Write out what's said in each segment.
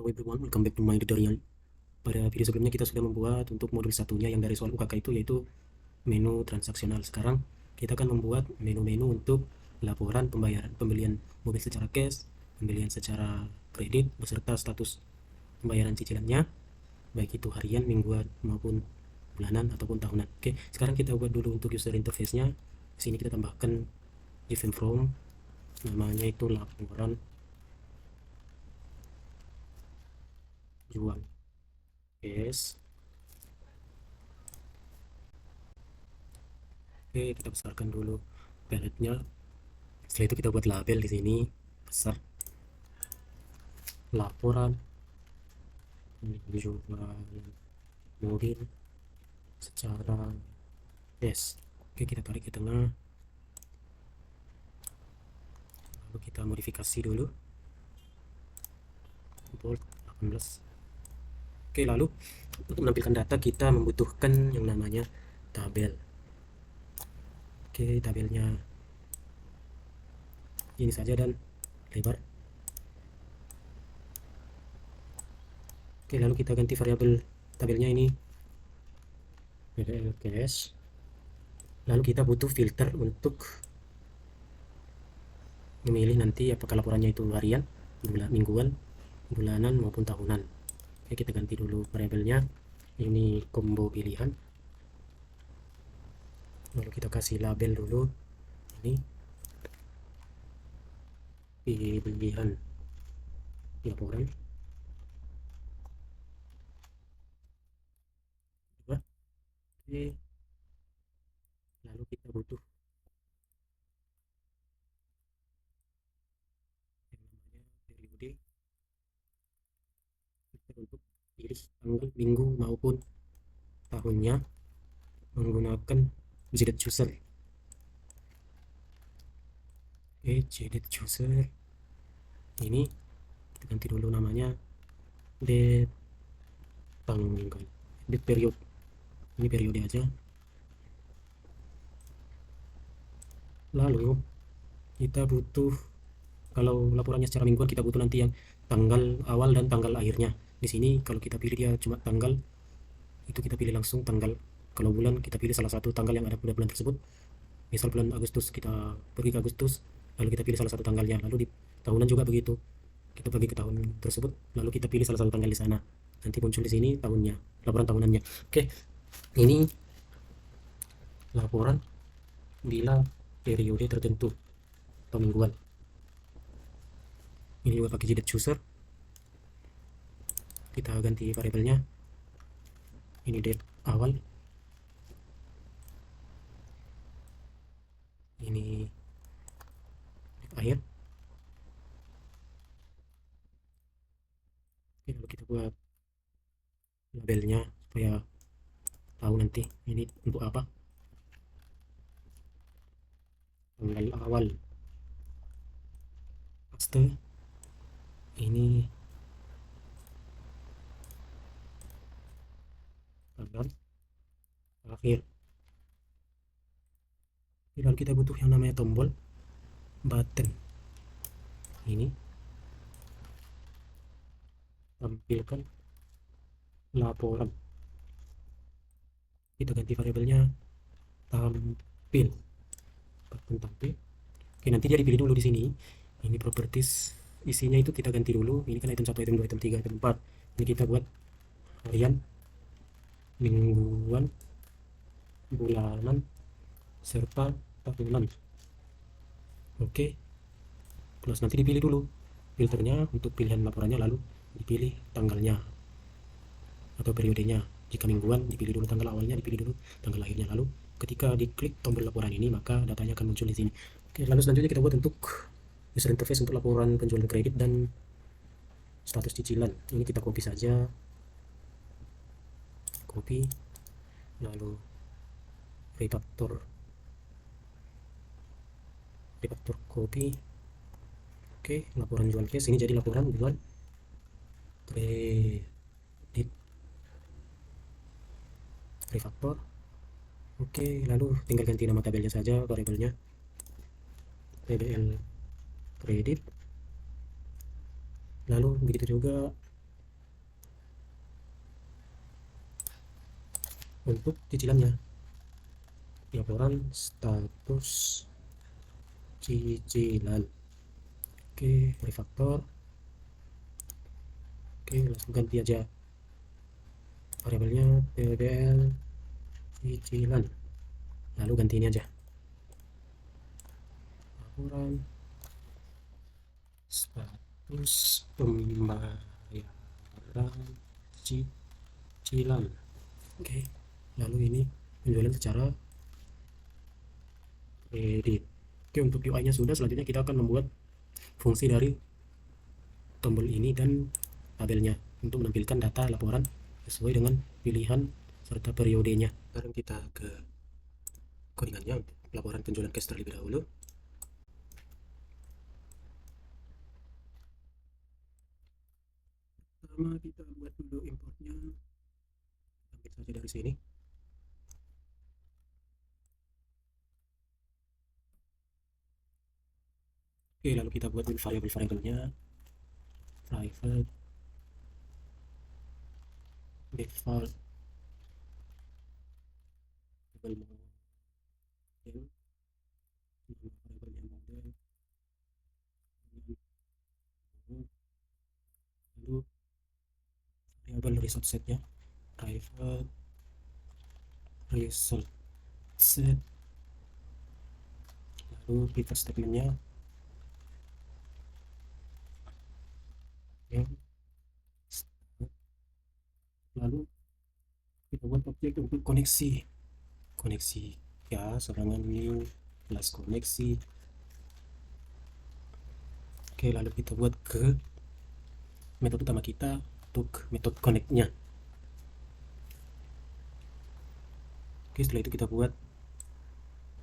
Hello everyone, welcome back to my tutorial. Pada video sebelumnya kita sudah membuat untuk modul satunya yang dari soal UKK itu yaitu menu transaksional. Sekarang kita akan membuat menu-menu untuk laporan pembayaran pembelian mobil secara cash, pembelian secara kredit beserta status pembayaran cicilannya, baik itu harian, mingguan maupun bulanan ataupun tahunan. Oke, sekarang kita buat dulu untuk user interface-nya. Di sini kita tambahkan event from, namanya itu laporan jual cash. Oke, kita besarkan dulu paletnya. Setelah itu kita buat label di sini besar, laporan jual mobil secara cash. Oke, kita tarik ke tengah, lalu kita modifikasi dulu bold 18. Oke, lalu untuk menampilkan data kita membutuhkan yang namanya tabel. Oke, tabelnya ini saja dan lebar. Oke, lalu kita ganti variabel tabelnya ini BBL cash. Lalu kita butuh filter untuk memilih nanti apakah laporannya itu harian, mingguan, bulanan maupun tahunan. Oke, kita ganti dulu variabelnya, ini combo pilihan. Lalu kita kasih label dulu, ini pilihan laporan. Oke, lalu kita butuh yang namanya periode untuk pilih tanggal, minggu maupun tahunnya menggunakan jaded user. Oke, jaded user ini kita ganti dulu namanya date tanggal, date period, ini periode aja. Lalu kita butuh, kalau laporannya secara mingguan kita butuh nanti yang tanggal awal dan tanggal akhirnya. Di sini kalau kita pilih dia cuma tanggal, itu kita pilih langsung tanggal. Kalau bulan kita pilih salah satu tanggal yang ada pada bulan tersebut. Misal bulan Agustus, kita pergi ke Agustus, lalu kita pilih salah satu tanggalnya. Lalu di tahunan juga begitu, kita pergi ke tahun tersebut, lalu kita pilih salah satu tanggal di sana. Nanti muncul di sini tahunnya, laporan tahunannya. Oke, ini laporan bila periode tertentu atau mingguan. Ini juga pakai jaded user. Kita ganti variabelnya, ini date awal, ini date akhir. Oke, lalu kita buat labelnya supaya tahu nanti ini untuk apa. Tanggal awal paste, ini tanggal akhir. Lalu kita butuh yang namanya tombol button, ini tampilkan laporan, kita ganti variabelnya tampil, button tampil. Oke, nanti dia dipilih dulu di sini. Ini properties, isinya itu kita ganti dulu. Ini kan item 1, item 2, item 3, item 4. Ini kita buat harian, mingguan, bulanan, serta tahunan. Oke, plus nanti dipilih dulu filternya untuk pilihan laporannya, lalu dipilih tanggalnya atau periodenya. Jika mingguan dipilih dulu tanggal awalnya, dipilih dulu tanggal akhirnya. Lalu ketika diklik tombol laporan ini, maka datanya akan muncul di sini. Oke, lalu selanjutnya kita buat untuk user interface untuk laporan penjualan kredit dan status cicilan. Ini kita copy saja, copy, lalu refactor copy. Oke, laporan jual cash ini jadi laporan jual kredit, refactor. Oke, lalu tinggal ganti nama tabelnya saja, variabelnya BBL kredit. Lalu begitu juga Untuk cicilannya, laporan status cicilan. Oke, refaktor. Oke, langsung ganti aja variabelnya PBL cicilan, lalu ganti ini aja, laporan status pembayaran cicilan. Oke, lalu ini penjualan secara kredit. Oke, untuk UI nya sudah. Selanjutnya kita akan membuat fungsi dari tombol ini dan tabelnya untuk menampilkan data laporan sesuai dengan pilihan serta periodenya. Sekarang kita ke codingannya untuk laporan penjualan cash terlebih dahulu. Pertama kita buat dulu importnya, ambil saja dari sini. Oke, lalu kita buat dulu variabel-variabelnya, private, default, variabel model, nama variabelnya model, lalu variabel result setnya, private result set, lalu pivot statementnya yang lalu kita buat objek untuk koneksi ya, serangan new plus koneksi. Oke, lalu kita buat ke metode utama kita untuk metode connect-nya. Oke, setelah itu kita buat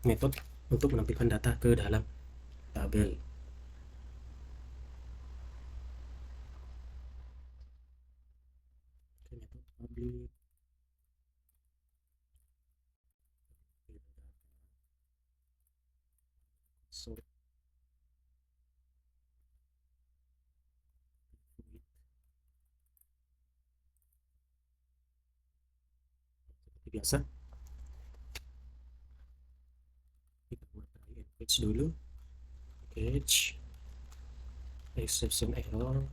metode untuk menampilkan data ke dalam tabel. Oke, metode public sort seperti biasa. Kita buat try and catch dulu, catch exception error,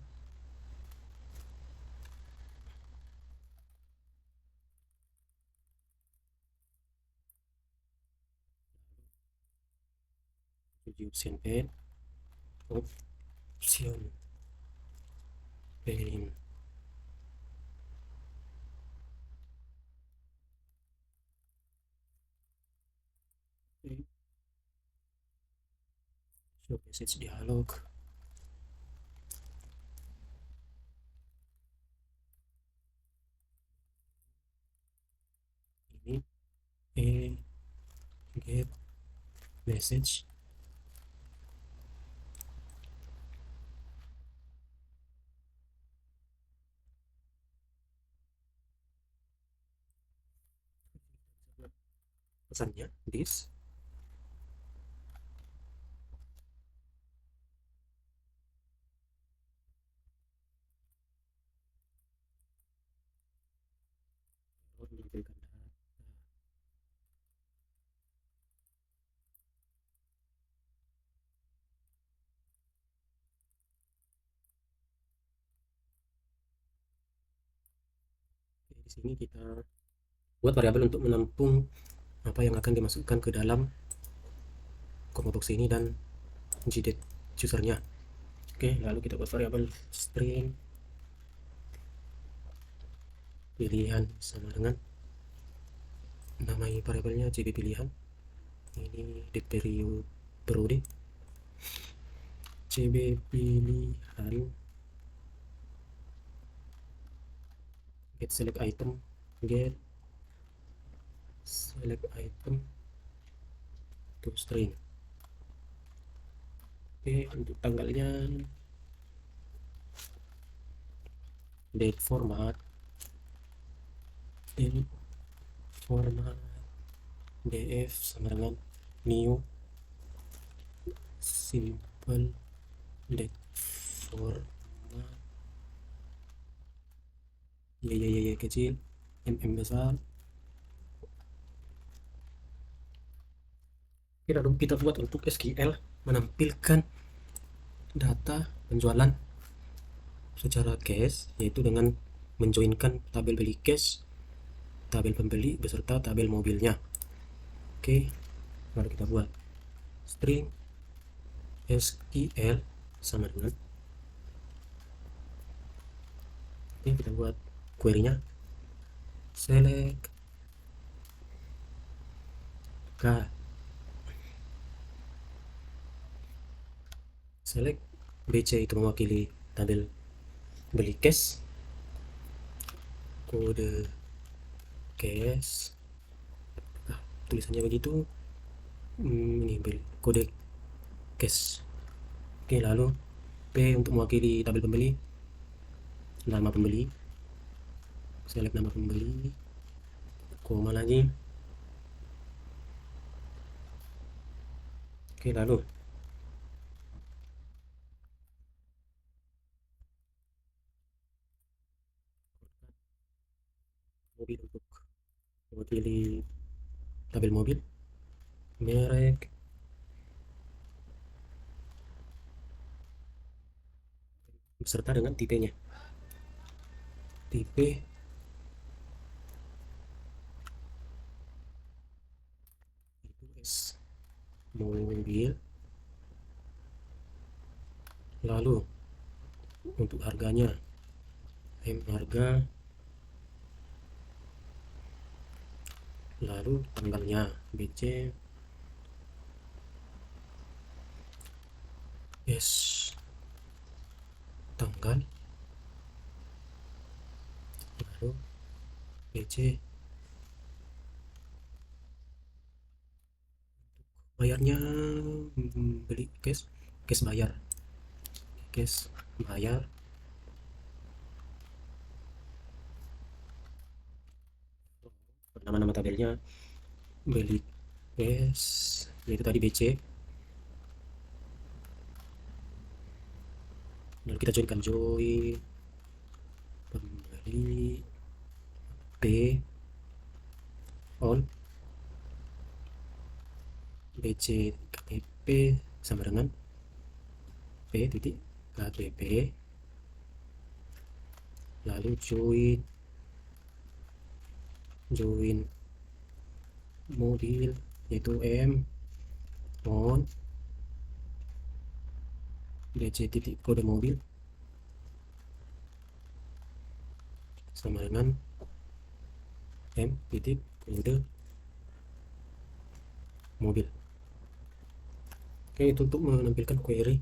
uji option pen, option pen. Oke, show message dialog. Ini get message, pesannya this. Menampilkan data. Oke, di sini kita buat variabel untuk menampung apa yang akan dimasukkan ke dalam combo box ini dan gdate usernya. Oke, lalu kita buat variabel string pilihan sama dengan nama variabelnya cb pilihan, ini date periode cb pilihan, get select item, get select item to string. Oke, untuk tanggalnya date format df sama dengan new simple date format kecil mm besar Oke, lalu kita buat untuk SQL menampilkan data penjualan secara cash, yaitu dengan menjoinkan tabel beli cash, tabel pembeli beserta tabel mobilnya. Oke, lalu kita buat string SQL sama dengan, oke, kita buat query-nya select k select BC itu mewakili tabel beli cash, kode cash, tulisannya begitu, ini kode cash. Oke, lalu P untuk mewakili tabel pembeli, nama pembeli, select nama pembeli, koma lagi. Oke, lalu mobil untuk mewakili tabel mobil, merek, beserta dengan tipenya. Tipe itu S mobil. Lalu untuk harganya M harga, lalu tanggalnya BC S tanggal, lalu BC bayarnya, beli cash, cash bayar, cash bayar, nama-nama tabelnya beli cash, yaitu tadi BC. Lalu kita joinkan join pembeli P all BC KTP sama dengan P titik KTP, lalu join mobil yaitu M on BC titik kode mobil sama dengan M titik kode mobil. Oke, itu untuk menampilkan query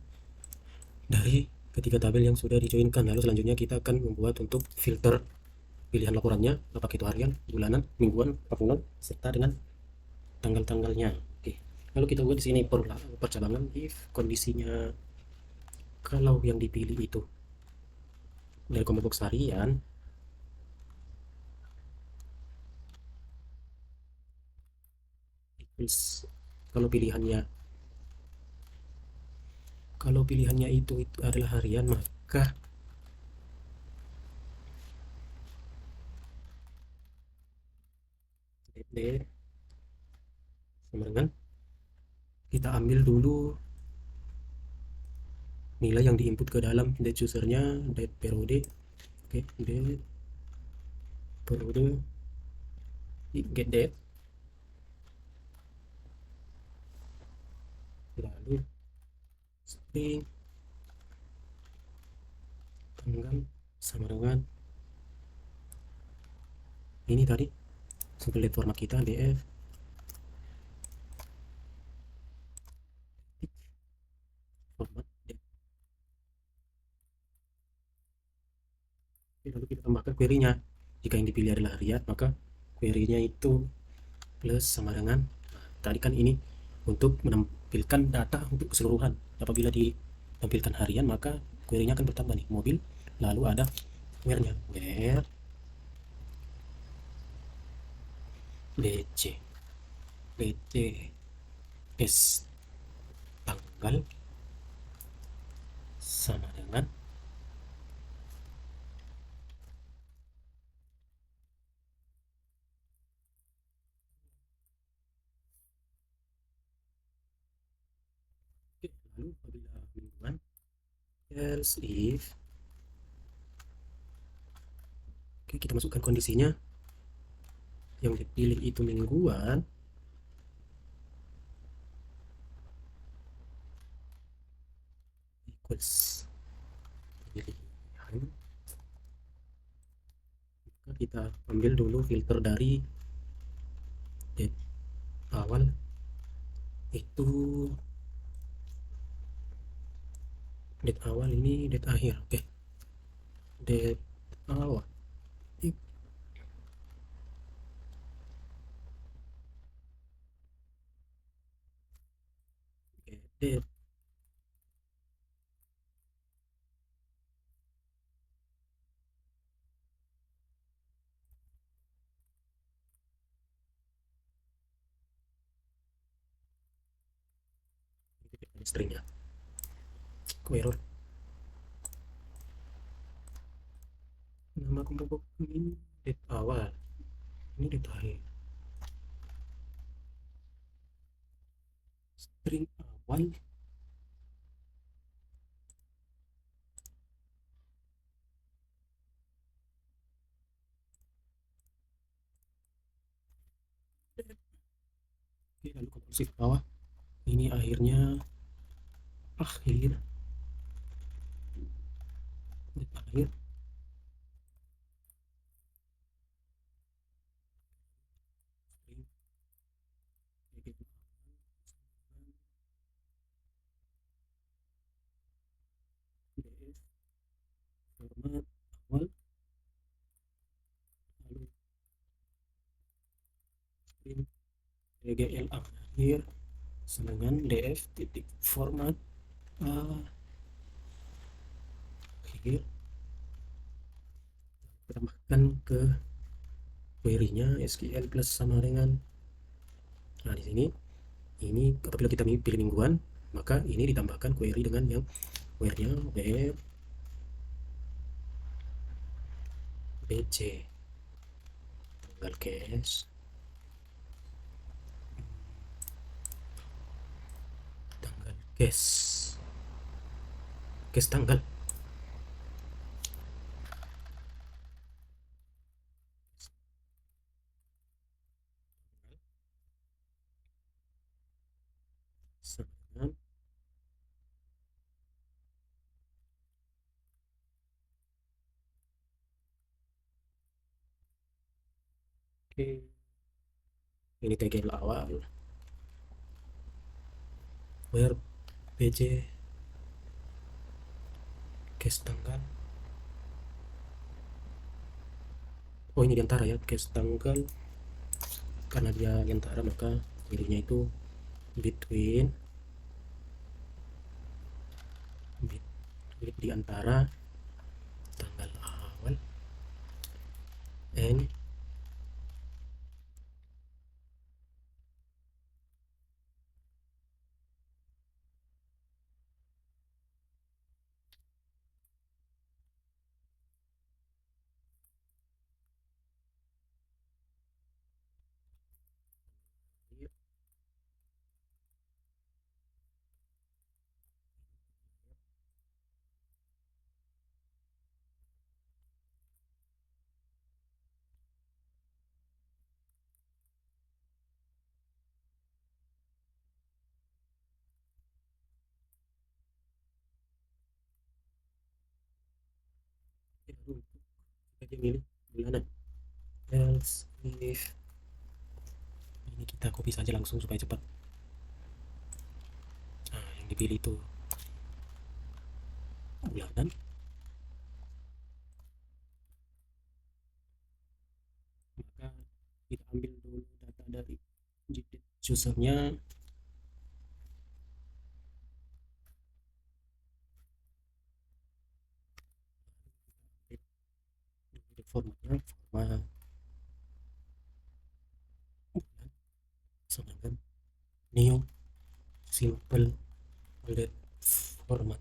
dari ketiga tabel yang sudah dijoinkan. Lalu selanjutnya kita akan membuat untuk filter pilihan laporannya, apakah itu harian, bulanan, mingguan, tahunan, serta dengan tanggal-tanggalnya. Oke, lalu kita buat di sini percabangan if kondisinya kalau yang dipilih itu dari kelompok harian, kalau pilihannya itu adalah harian, maka DD sama dengan kita ambil dulu nilai yang diinput ke dalam date usernya, date periode. Oke, date periode get date, lalu string tanggal sama dengan ini tadi sampai date format kita df format date. Lalu kita tambahkan query-nya. Jika yang dipilih adalah harian, maka query-nya itu plus sama dengan, nah, tadi kan ini untuk menampilkan data untuk keseluruhan. Apabila ditampilkan harian, maka query-nya akan bertambah nih, mobil, lalu ada where-nya, where BC S tanggal sama dengan Lalu apabila mingguan, else if, oke, kita masukkan kondisinya, yang dipilih itu mingguan, equals pilihan, maka kita ambil dulu filter dari date awal itu, date awal ini date akhir. Oke, date awal, oke, date, stringnya, kok error, nama kelompok ini date awal, ini date akhir, string awal, oke, lalu Ctrl Shift bawah, ini akhirnya akhir, date akhir, string, date df, format awal, lalu string dgl akhir, dengan df titik format akhir, tambahkan ke query-nya SQL plus sama dengan, nah di sini ini apabila kita pilih mingguan, maka ini ditambahkan query dengan yang where-nya where bc tanggal case, tanggal case tanggal, sama dengan, oke, ini tagel awal where bc case tanggal, oh ini diantara ya, case tanggal, karena dia diantara maka query-nya itu between diantara tanggal awal and kita milih bulanan, else if, ini kita copy saja langsung supaya cepat, nah yang dipilih itu bulanan, maka kita ambil dulu data dari GDate usernya, formatnya format bulan sama dengan new simple bullet format,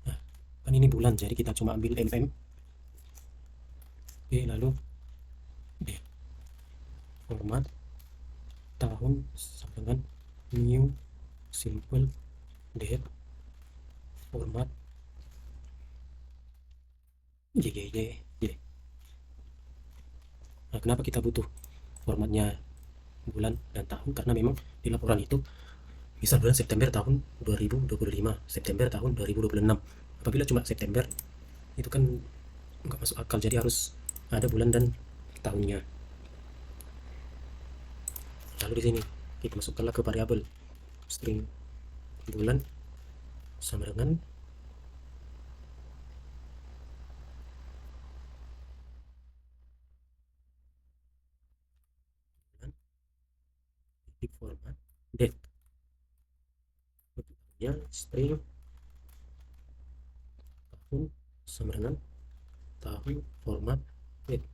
nah kan ini bulan jadi kita cuma ambil oke, lalu date format tahun sama dengan new simple date format JJJ. Nah, kenapa kita butuh formatnya bulan dan tahun? Karena memang di laporan itu misal bulan September tahun 2025, September tahun 2026. Apabila cuma September, itu kan nggak masuk akal, jadi harus ada bulan dan tahunnya. Lalu di sini kita masukkanlah ke variabel string bulan sama dengan bulan titik format date. Untuk tahunnya string tahun sama dengan tahun format date.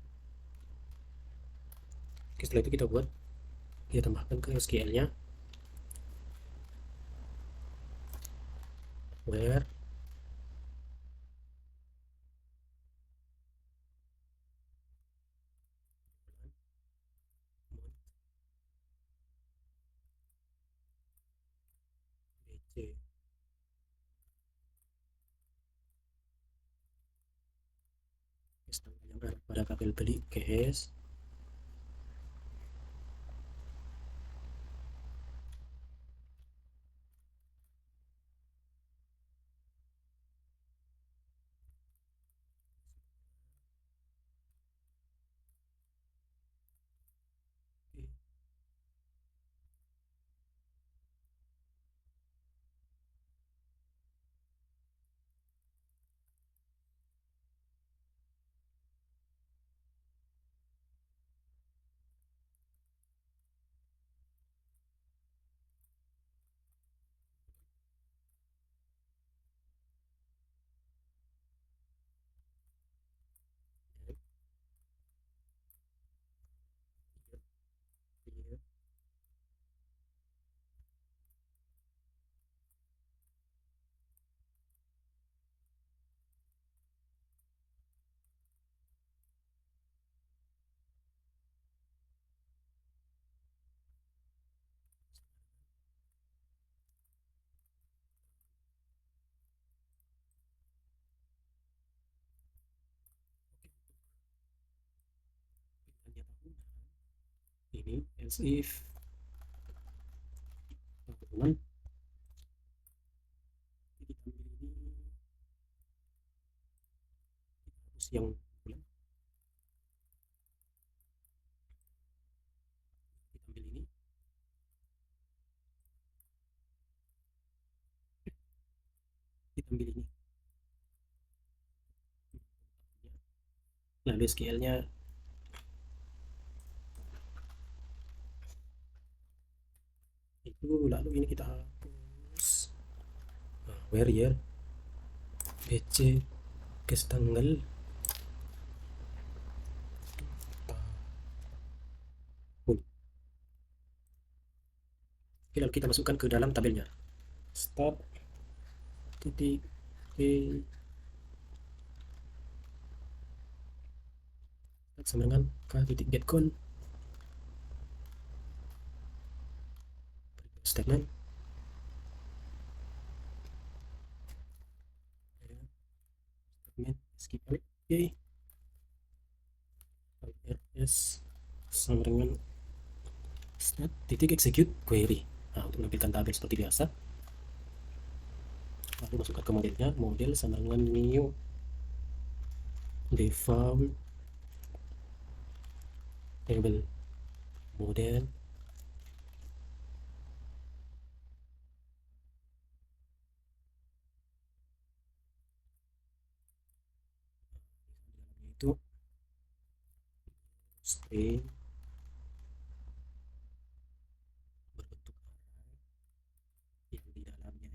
Oke, setelah itu kita tambahkan ke SQL-nya where bc yang ada pada kabel beli case ini else if tahunan diambil ini harus yang bulan diambil ini diambil ini. Lalu SQL-nya itu, lalu ini kita hapus. Nah, where year bc case tanggal tahun. Oke, lalu kita masukkan ke dalam tabelnya start titik sama dengan k titik get count statement statement SQL rs sama dengan start titik execute query. Nah, untuk menampilkan tabel seperti biasa, lalu masukkan ke modelnya, model sama dengan new default table model itu string berbentuk array yang di dalamnya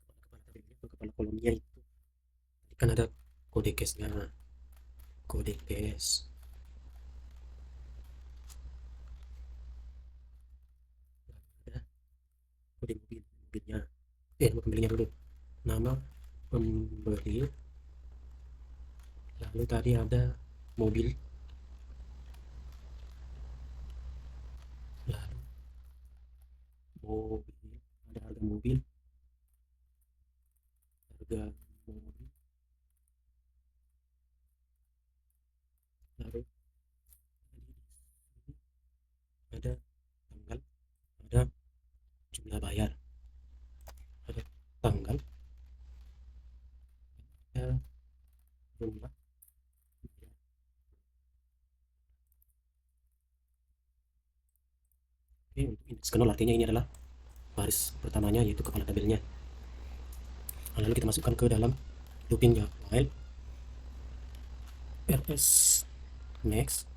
itu kepala tabelnya atau kepala kolomnya itu kan ada kode case-nya, kode case ada kode mobilnya, nama pembelinya dulu, nama pembeli, lalu tadi ada mobil ke 0, artinya ini adalah baris pertamanya, yaitu kepala tabelnya. Lalu kita masukkan ke dalam looping ya, while rs next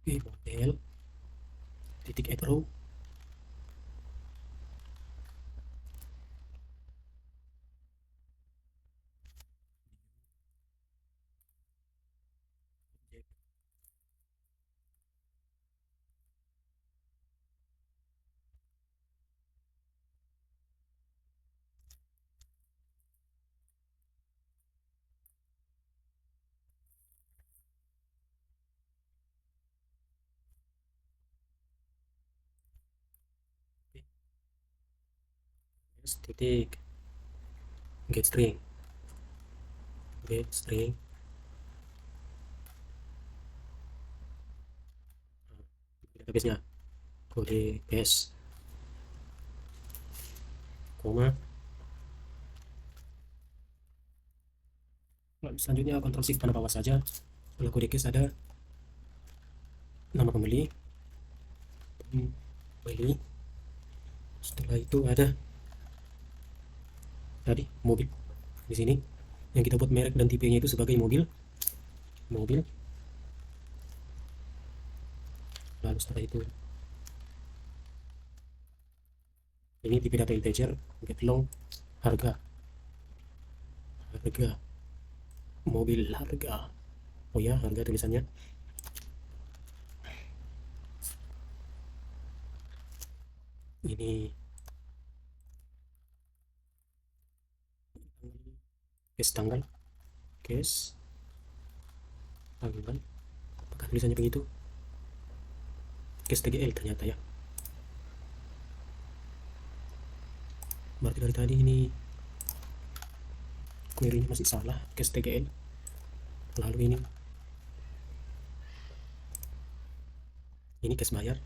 model titik add row titik get string database-nya, kode base koma. Lalu selanjutnya Ctrl Shift panah bawah saja. Pada kode case ada nama pembeli, setelah itu ada tadi mobil di sini yang kita buat merek dan tipenya itu sebagai mobil. Lalu setelah itu ini tipe data integer, get long, harga mobil, harga, oh ya, harga tulisannya. Ini tanggal, apakah tulisannya begitu? TGL ternyata ya. Berarti dari tadi ini query-nya masih salah, TGL. Lalu ini case bayar,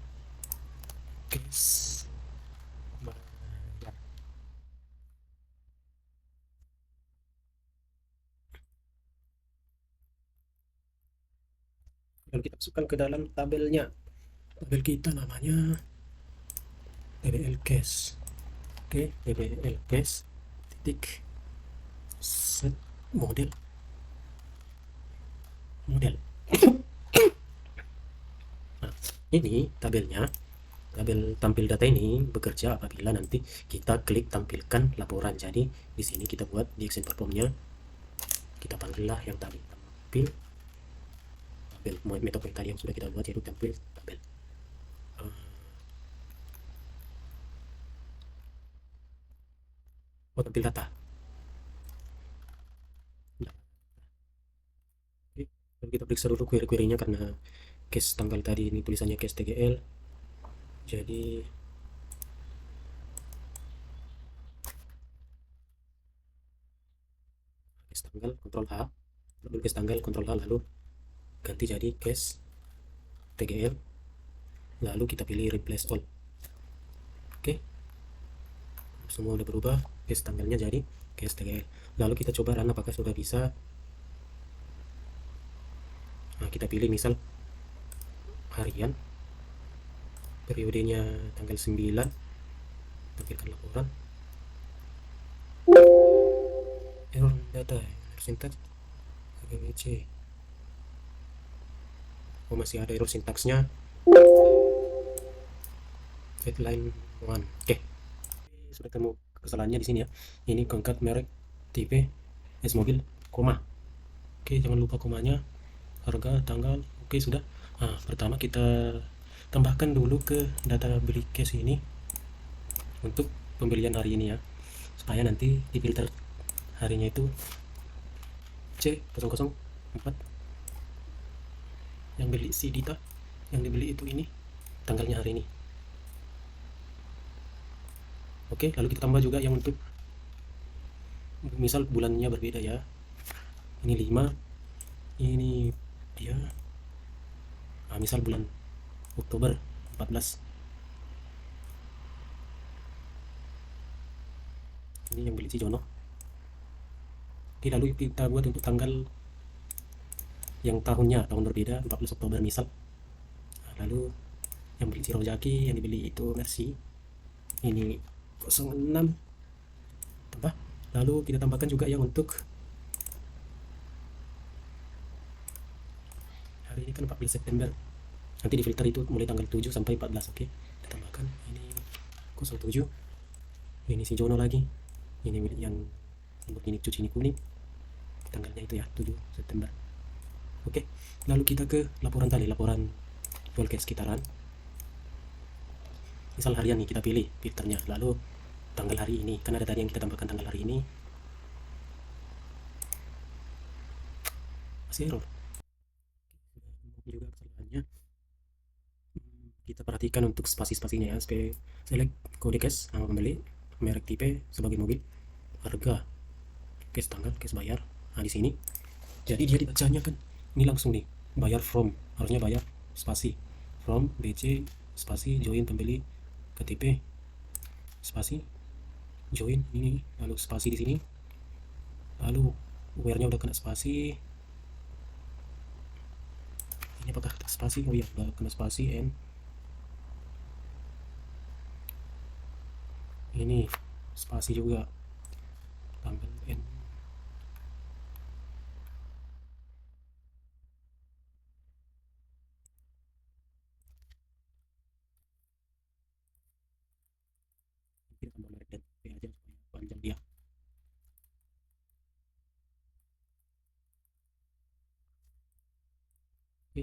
lalu kita masukkan ke dalam tabelnya. Tabel kita namanya DBL case. Oke, DBL case titik set model. Nah, ini tabelnya, tabel tampil data ini bekerja apabila nanti kita klik tampilkan laporan. Jadi di sini kita buat di action performnya, kita panggillah yang tadi tampil tabel, metode yang tadi yang sudah kita buat, yaitu tampil tabel. Tampil data. Lalu kita periksa dulu query-querynya, karena case tanggal tadi ini tulisannya case TGL, jadi case tanggal Ctrl H, lalu case tanggal Ctrl H, lalu ganti jadi case TGL, lalu kita pilih replace all. Oke, semua udah berubah, case tanggalnya jadi case TGL. Lalu kita coba run apakah sudah bisa. Nah, kita pilih misal harian, periodenya tanggal 9, tampilkan laporan. Error data, error syntax, HGWC. Oh, masih ada error sintaksnya. Headline 1. Oke, sudah ketemu kesalahannya di sini ya. Ini concat merek tipe S mobil, koma. Oke, jangan lupa komanya. Harga, tanggal, oke sudah. Nah, pertama kita tambahkan dulu ke data beli case ini untuk pembelian hari ini ya, supaya nanti di filter harinya itu C004 yang beli si Dita, yang dibeli itu ini tanggalnya hari ini. Oke, lalu kita tambah juga yang untuk misal bulannya berbeda ya. Ini 5, ini dia, nah, misal bulan Oktober 14. Ini yang beli si Jono. Oke, lalu kita buat untuk tanggal yang tahun berbeda, 14 Oktober misal. Nah, lalu yang beli Shirozaki yang dibeli itu Mercy, ini 06 tambah. Lalu kita tambahkan juga yang untuk hari ini kan 14 September, nanti di filter itu mulai tanggal 7 sampai 14. Oke, kita tambahkan ini 07, ini si Jono lagi, ini yang ini cuci ini kuning, tanggalnya itu ya 7 September. Oke, lalu kita ke laporan tali, laporan jual cash sekitaran. Misal harian nih, kita pilih filternya, lalu tanggal hari ini, kan ada tadi yang kita tambahkan tanggal hari ini, masih error juga kesalahannya. Kita perhatikan untuk spasi-spasinya ya. Select kode cash, nama pembeli, merek tipe sebagai mobil, harga, cash tanggal, cash bayar. Nah di sini, jadi dia dibacanya kan ini langsung nih, bayar from, harusnya bayar spasi from BC spasi join pembeli KTP spasi join ini, lalu spasi di sini, lalu where-nya udah kena spasi. Ini apakah spasi? Oh iya, udah kena spasi. And ini spasi juga, tanggal N. Kita tambah merek dan P aja supaya panjang dia. Oke,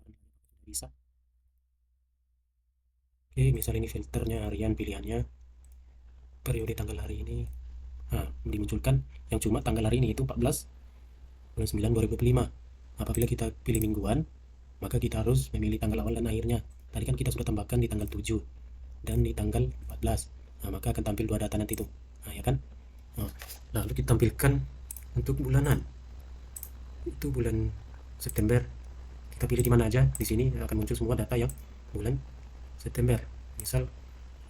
sudah bisa. Oke, misal ini filternya harian, pilihannya periode tanggal hari ini. Nah, dimunculkan yang cuma tanggal hari ini itu 14 bulan 9 2005. Apabila kita pilih mingguan, maka kita harus memilih tanggal awal dan akhirnya. Tadi kan kita sudah tambahkan di tanggal 7 dan di tanggal 14. Nah, maka akan tampil dua data nanti tuh. Nah, ya kan? Nah, lalu kita tampilkan untuk bulanan. Itu bulan September. Kita pilih di mana aja. Di sini akan muncul semua data yang bulan September. Misal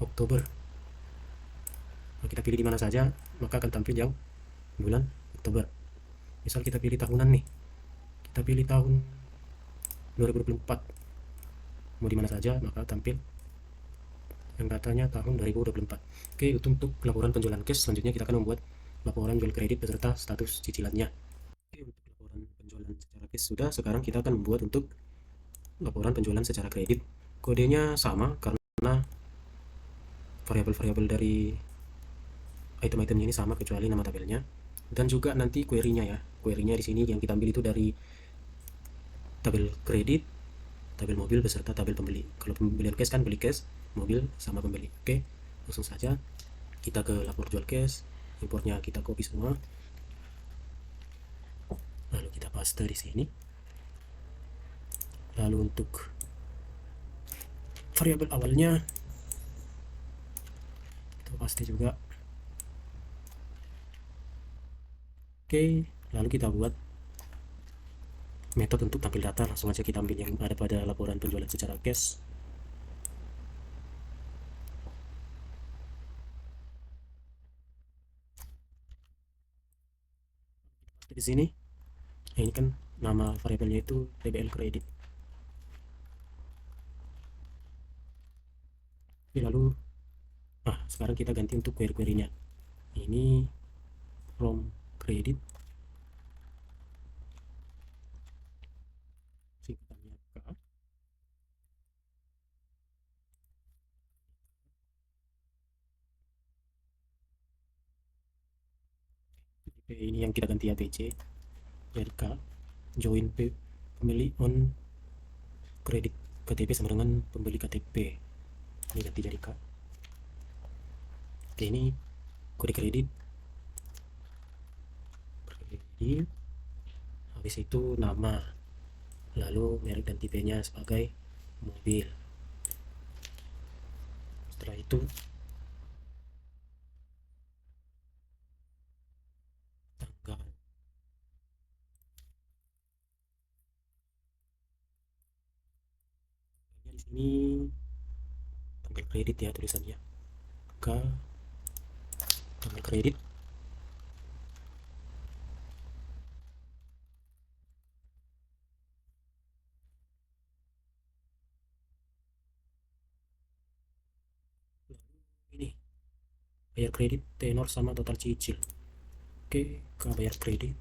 Oktober. Nah, kita pilih di mana saja, maka akan tampil yang bulan Oktober. Misal kita pilih tahunan nih. Kita pilih tahun 2024. Mau di mana saja, maka tampil yang datanya tahun 2024. Oke, itu untuk laporan penjualan cash. Selanjutnya kita akan membuat laporan jual kredit beserta status cicilannya. Oke, untuk laporan penjualan secara cash sudah. Sekarang kita akan membuat untuk laporan penjualan secara kredit. Kodenya sama karena variabel-variabel dari item-itemnya ini sama kecuali nama tabelnya. Dan juga nanti query-nya ya. Query-nya di sini yang kita ambil itu dari tabel kredit, tabel mobil beserta tabel pembeli. Kalau pembelian cash kan beli cash, mobil sama pembeli. Oke, langsung saja kita ke lapor jual cash, importnya kita copy semua, lalu kita paste di sini. Lalu untuk variabel awalnya kita paste juga. Oke, lalu kita buat metode untuk tampil data. Langsung aja kita ambil yang ada pada laporan penjualan secara cash. Di sini ini kan nama variabelnya itu TBL kredit. Lalu sekarang kita ganti untuk query-nya. Ini from credit, singkatannya K. Ini yang kita ganti ABC jadi K. Join pembeli on kredit KTP sama dengan pembeli KTP, ini ganti jadi K. Oke, ini kode kredit, habis itu nama, lalu merek dan tipenya sebagai mobil. Setelah itu tanggal, di sini tanggal kredit ya tulisannya K, tanggal kredit. bayar kredit, tenor sama total cicil. Oke, ke bayar kredit.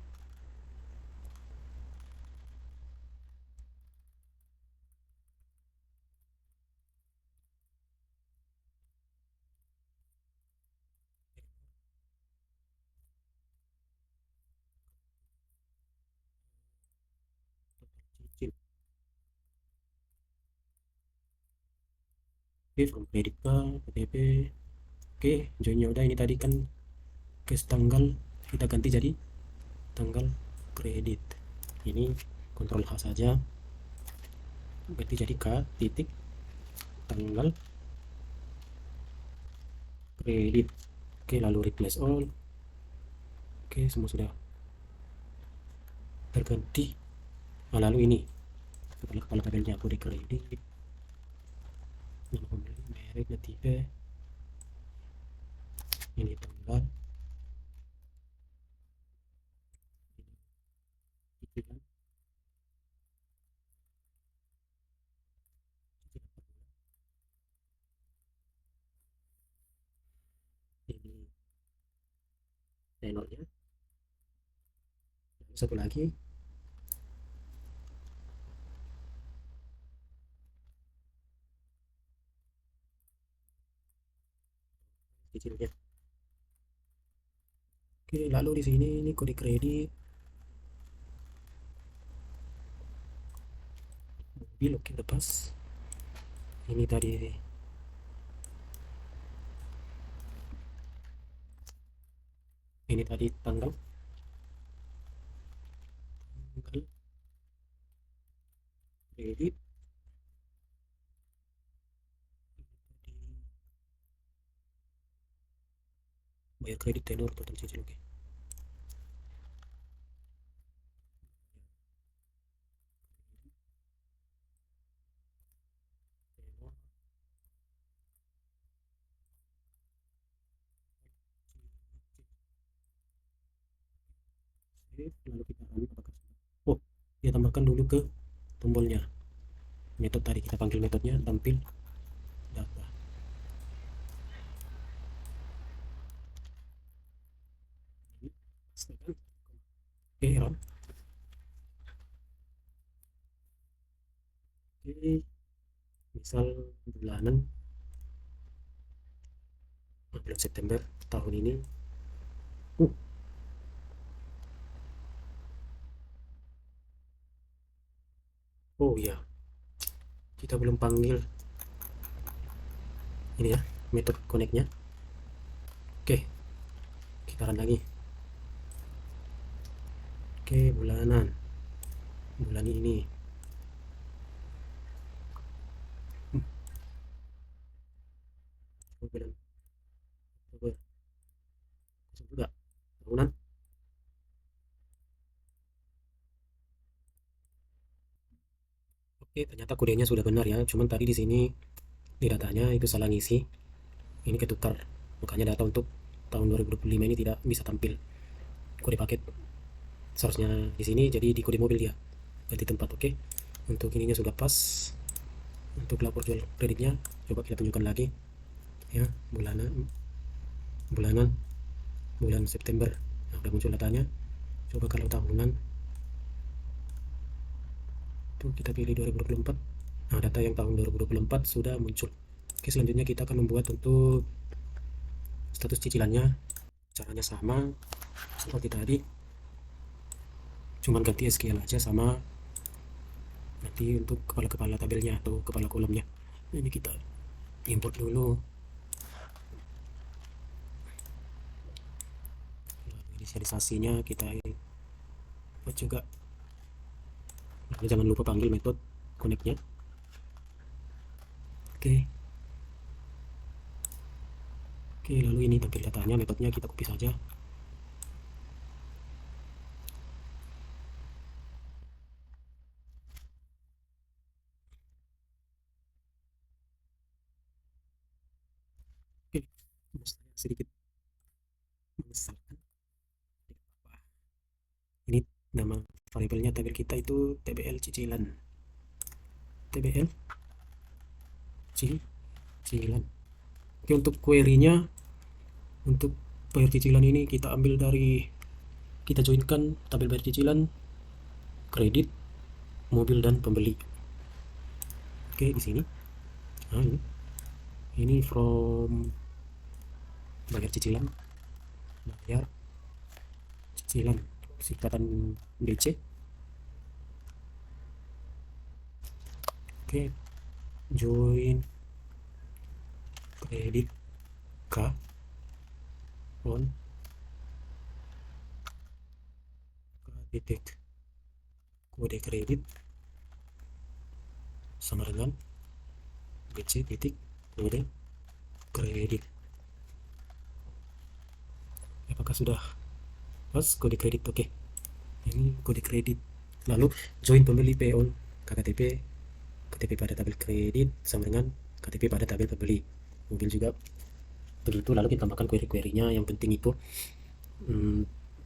Total cicil. Oke, from kredit bank, OTP. Oke, joinnya udah. Ini tadi kan cash tanggal, kita ganti jadi tanggal kredit. Ini kontrol H saja, ganti jadi K titik tanggal kredit. Oke, lalu replace all. Oke, semua sudah terganti. Nah, lalu ini kepala tabelnya aku di kredit, nama pembeli, merek, tipe, ini tanggal, ini cicilan, cicilan per bulan, ini tenornya. Lalu satu lagi, cicilnya. Oke, lalu di sini ini kode kredit, mobil, oke lepas. Ini tadi tanggal tanggal kredit. Ini tadi bayar kredit, tenor, total cicil. Oke, tenor, cicil, save. Lalu kita run apakah sudah. Oh, dia tambahkan dulu ke tombolnya. Metode tadi kita panggil metodenya tampil data. Ini pastikan. Oke, run. Oke, misal bulanan bulan September tahun ini. Uh, oh iya, kita belum panggil ini ya, metode connect-nya. Oke, kita run lagi. Oke, bulanan bulan ini. Bulan Oktober, kosong juga. Tahunan. Oke, ternyata kodenya sudah benar ya. Cuman tadi di sini di datanya itu salah ngisi. Ini ketukar. Makanya data untuk tahun 2025 ini tidak bisa tampil. Kode paket seharusnya di sini, jadi di kode mobil dia ganti tempat. Oke, untuk ininya sudah pas. Untuk lapor jual kreditnya coba kita tunjukkan lagi ya, bulanan bulan September. Nah, udah muncul datanya. Coba kalau tahunan tuh kita pilih 2024. Nah, data yang tahun 2024 sudah muncul. Oke, selanjutnya kita akan membuat untuk status cicilannya. Caranya sama seperti tadi, cuman ganti SQL aja sama nanti untuk kepala-kepala tabelnya atau kepala kolomnya. Ini kita import dulu. Inisialisasinya kita buat juga. Lalu jangan lupa panggil metode connect-nya. Oke. Oke, lalu ini tampil datanya, metodenya kita copy saja. Oke, sedikit menyesalkan. Ini nama variabelnya tabel kita itu tbl cicilan. tbl cicilan. Oke, untuk query-nya Untuk bayar cicilan ini kita ambil dari, kita joinkan tabel bayar cicilan, kredit, mobil dan pembeli. Oke, di sini. Nah, ini from bayar cicilan, bayar cicilan, singkatan BC. Oke, join kredit K on detect kode kredit sama dengan BC titik kode kredit. Apakah sudah pas kode kredit? Oke, ini kode kredit. Lalu join pembeli P on KTP, KTP pada tabel kredit sama dengan KTP pada tabel pembeli. Mobil juga begitu. Lalu kita tambahkan query-querynya. Yang penting itu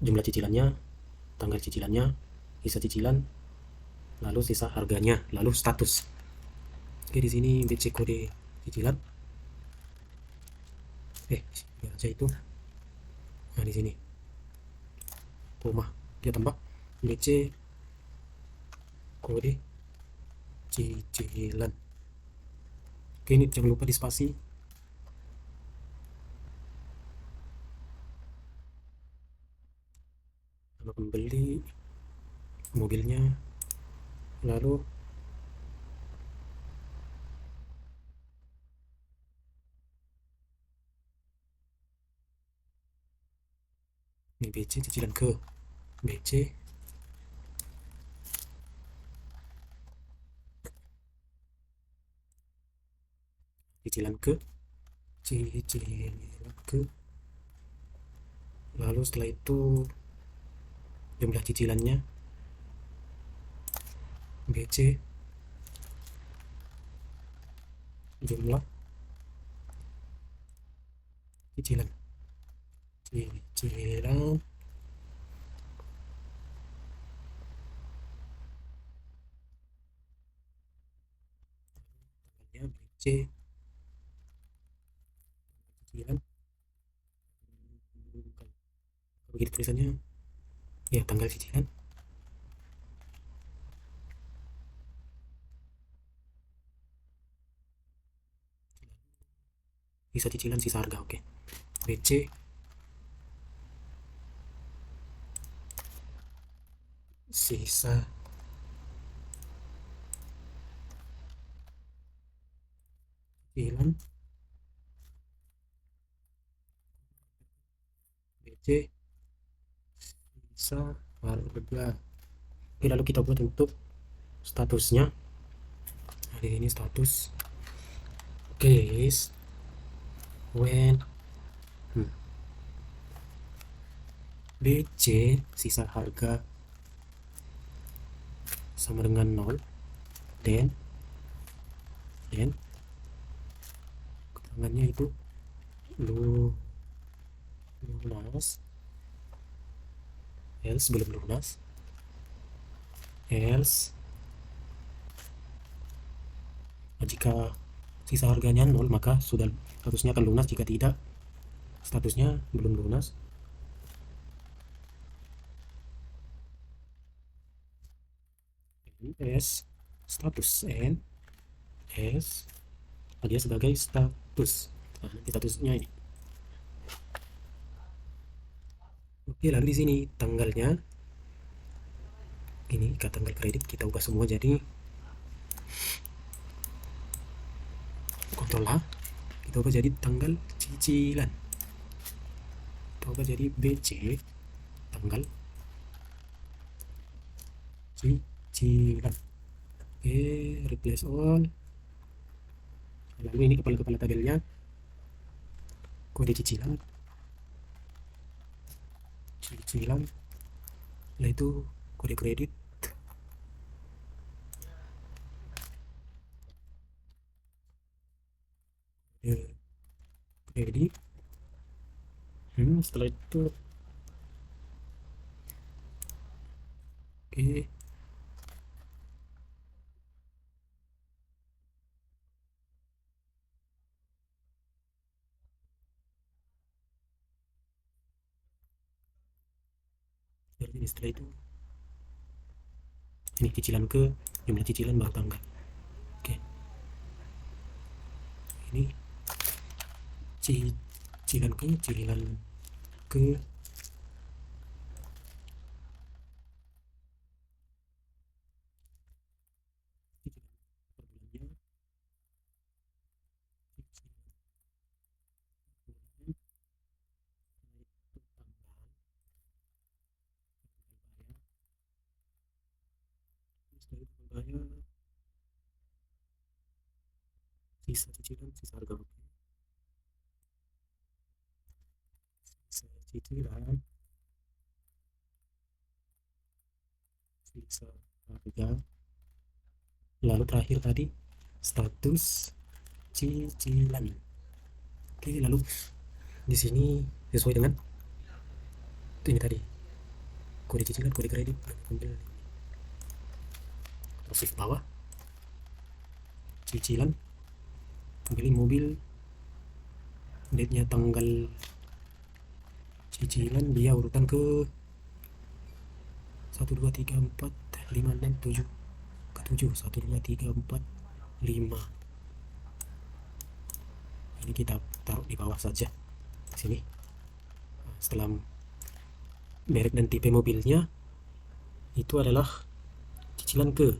jumlah cicilannya, tanggal cicilannya, sisa cicilan, lalu sisa harganya, lalu status. Oke, di sini BC kode cicilan. Ini aja itu. Nah, di sini koma dia tambah BC kode cicilan. Oke, ini jangan lupa di spasi. Nama pembeli, mobilnya, lalu ini BC cicilan ke BC cicilan ke cicilan ke, lalu setelah itu jumlah cicilannya BC jumlah cicilan cicilan ya BC cicilan, begitu tulisannya ya, tanggal cicilan, sisa cicilan, sisa harga. Oke, BC sisa cicilan, BC sisa harga. Oke, lalu kita buat untuk statusnya. Nah, di sini status case when BC sisa harga sama dengan 0, dan keterangannya itu lunas, else belum lunas, else jika sisa harganya 0 maka sudah statusnya akan lunas, jika tidak statusnya belum lunas. S status n S dia sebagai status. Nah, nanti statusnya ini. Oke, lalu di sini tanggalnya ini ke tanggal kredit kita ubah semua jadi Ctrl A, kita ubah jadi tanggal cicilan, kita ubah jadi BC tanggal cicilan. Oke, replace all. Lalu ini kepala-kepala tabelnya, kode cicilan, nah itu kode kredit, kode kredit. Setelah itu oke, Ini setelah itu ini cicilan ke, jumlah cicilan baru tanggal. Oke, ini cicilan ke per bulannya, cicilan bulan, itu tanggal bayar, setelah itu membayar sisa cicilan, sisa harga rupiah, sisa cicilan, sisa harga, lalu terakhir tadi status cicilan. Oke, lalu di sini sesuai dengan ini tadi kode cicilan, kode kredit, ambil shift bawah, cicilan, pilih mobil, date-nya tanggal cicilan, dia urutan ke 1 2 3 4 5 6 7 ke 7, 1 2 3 4 5. Ini kita taruh di bawah saja sini. Setelah merek dan tipe mobilnya itu adalah cicilan ke,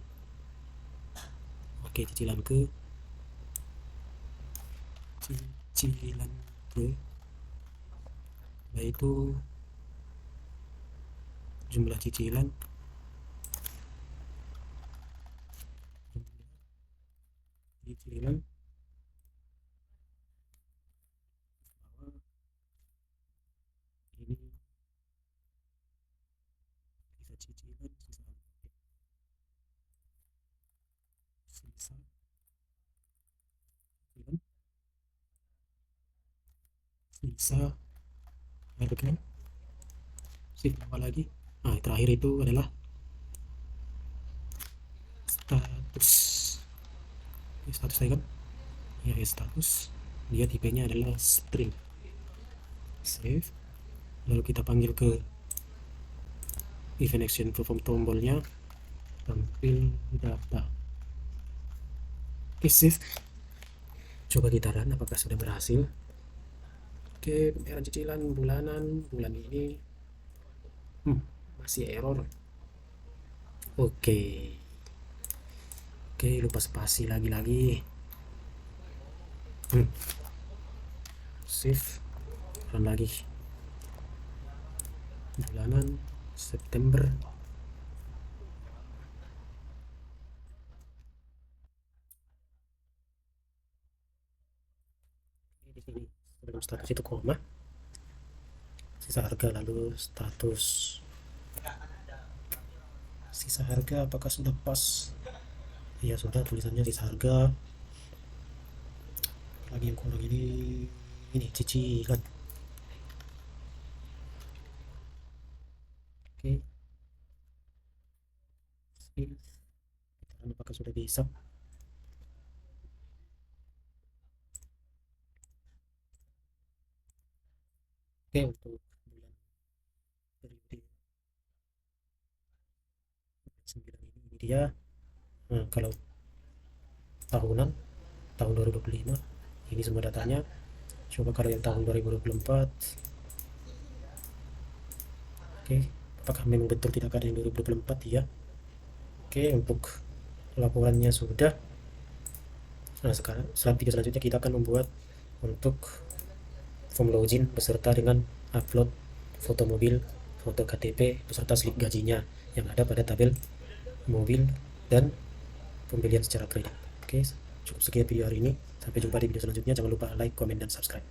oke, cicilan ke, nah itu jumlah cicilan, ini sisa cicilan, sisa cicilan, sisa harga, shift bawah lagi. Nah, terakhir itu adalah status. Status tadi kan ya, status, dia tipenya adalah string. Save, lalu kita panggil ke event action perform, tombolnya tampil data. Oke, save, coba kita run apakah sudah berhasil. Oke, pembayaran cicilan bulanan bulan ini masih error. Oke, lupa spasi lagi. Save, run lagi. Bulanan September. Di sini sebelum status itu koma, sisa harga, lalu status sisa harga apakah sudah pas? Ya sudah, tulisannya sisa harga. Lagi yang kurang ini cicilan. Oke, kita lihat apakah sudah bisa. Oke, untuk bulan periode 9 ini dia. Nah, kalau tahunan tahun 2025 ini semua datanya. Coba kalau yang tahun 2024. Oke, apakah memang betul tidak ada yang 2024 ya? Oke, untuk laporannya sudah. Nah, sekarang video selanjutnya kita akan membuat untuk form login beserta dengan upload foto mobil, foto KTP beserta slip gajinya yang ada pada tabel mobil dan pembelian secara kredit. Oke, cukup sekian video hari ini. Sampai jumpa di video selanjutnya. Jangan lupa like, komen, dan subscribe.